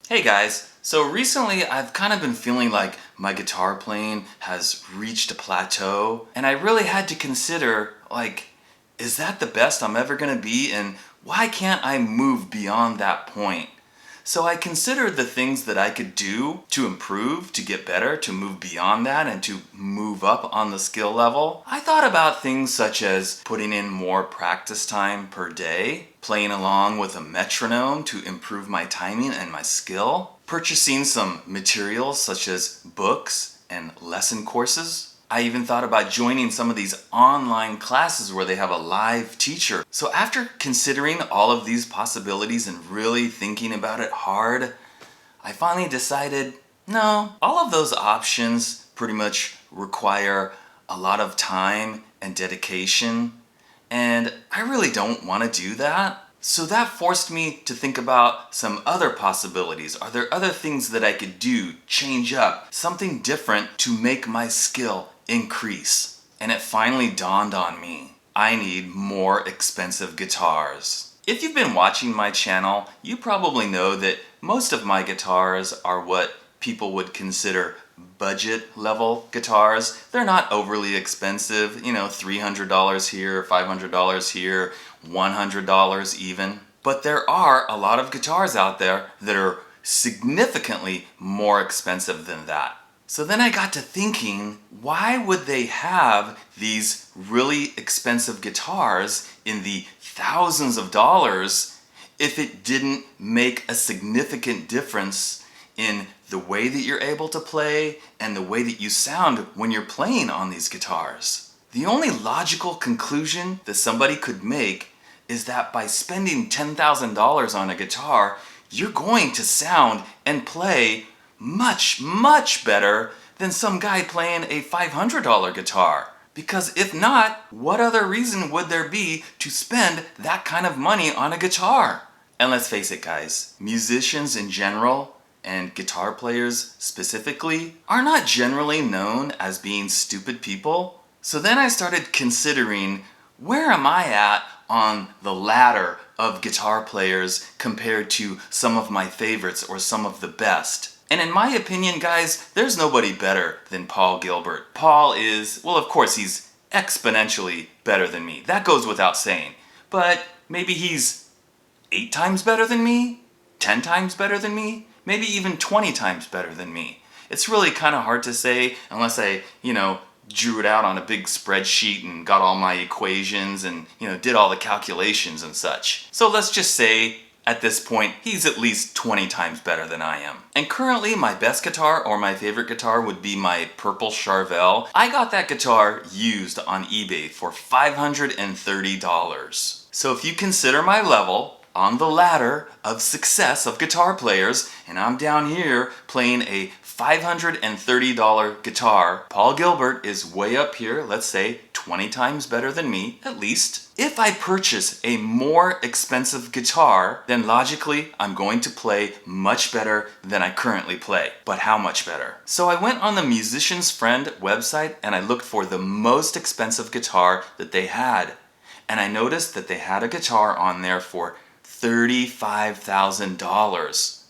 Hey guys, so recently I've kind of been feeling like my guitar playing has reached a plateau, and I really had to consider, is that the best I'm ever gonna be, and why can't I move beyond that point? So I considered the things that I could do to improve, to get better, to move beyond that, and to move up on the skill level. I thought about things such as putting in more practice time per day, playing along with a metronome to improve my timing and my skill, purchasing some materials such as books and lesson courses. I even thought about joining some of these online classes where they have a live teacher. So after considering all of these possibilities and really thinking about it hard, I finally decided, no, all of those options pretty much require a lot of time and dedication, and I really don't want to do that. So that forced me to think about some other possibilities. Are there other things that I could do, change up, something different to make my skill increase? And it finally dawned on me. I need more expensive guitars. If you've been watching my channel, you probably know that most of my guitars are what people would consider budget level guitars. They're not overly expensive, $300 here, $500 here, $100 even. But there are a lot of guitars out there that are significantly more expensive than that. So then I got to thinking, why would they have these really expensive guitars in the thousands of dollars if it didn't make a significant difference in the way that you're able to play and the way that you sound when you're playing on these guitars? The only logical conclusion that somebody could make is that by spending $10,000 on a guitar, you're going to sound and play much, much better than some guy playing a $500 guitar. Because if not, what other reason would there be to spend that kind of money on a guitar? And let's face it, guys, musicians in general and guitar players specifically are not generally known as being stupid people. So then I started considering, where am I at on the ladder of guitar players compared to some of my favorites or some of the best? And in my opinion, guys, there's nobody better than Paul Gilbert. Paul is, well, of course, he's exponentially better than me. That goes without saying. But maybe he's 8 times better than me? 10 times better than me? Maybe even 20 times better than me. It's really kind of hard to say unless I, drew it out on a big spreadsheet and got all my equations and, did all the calculations and such. So let's just say at this point, he's at least 20 times better than I am. And currently, my best guitar or my favorite guitar would be my purple Charvel. I got that guitar used on eBay for $530. So if you consider my level on the ladder of success of guitar players, and I'm down here playing a $530 guitar, Paul Gilbert is way up here, let's say 20 times better than me, at least. If I purchase a more expensive guitar, then logically I'm going to play much better than I currently play. But how much better? So I went on the Musician's Friend website and I looked for the most expensive guitar that they had. And I noticed that they had a guitar on there for $35,000.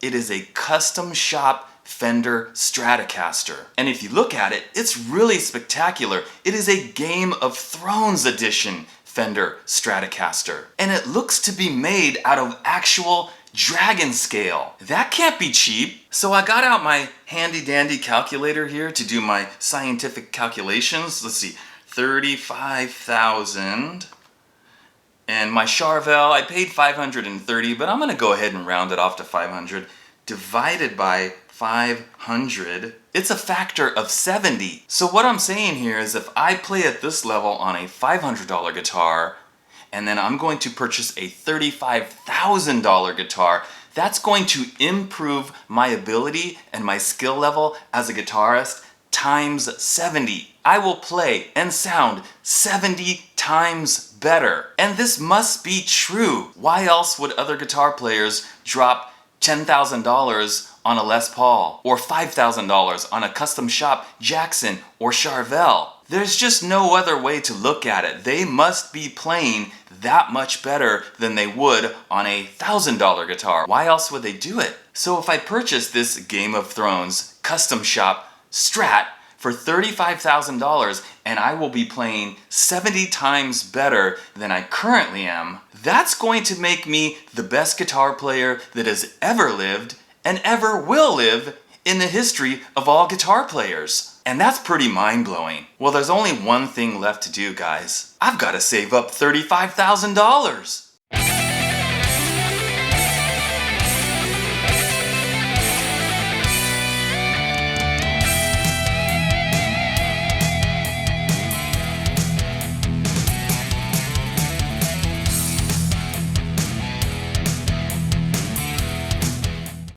It is a custom shop Fender Stratocaster. And if you look at it, it's really spectacular. It is a Game of Thrones edition Fender Stratocaster. And it looks to be made out of actual dragon scale. That can't be cheap. So I got out my handy dandy calculator here to do my scientific calculations. Let's see, 35,000. And my Charvel, I paid $530, but I'm gonna go ahead and round it off to 500. Divided by 500, it's a factor of 70. So what I'm saying here is if I play at this level on a $500 guitar, and then I'm going to purchase a $35,000 guitar, that's going to improve my ability and my skill level as a guitarist times 70. I will play and sound 70 times better. And this must be true. Why else would other guitar players drop $10,000 on a Les Paul or $5,000 on a custom shop Jackson or Charvel? There's just no other way to look at it. They must be playing that much better than they would on a $1,000 guitar. Why else would they do it? So if I purchase this Game of Thrones custom shop Strat for $35,000 and I will be playing 70 times better than I currently am, that's going to make me the best guitar player that has ever lived and ever will live in the history of all guitar players. And that's pretty mind-blowing. Well, there's only one thing left to do, guys. I've got to save up $35,000.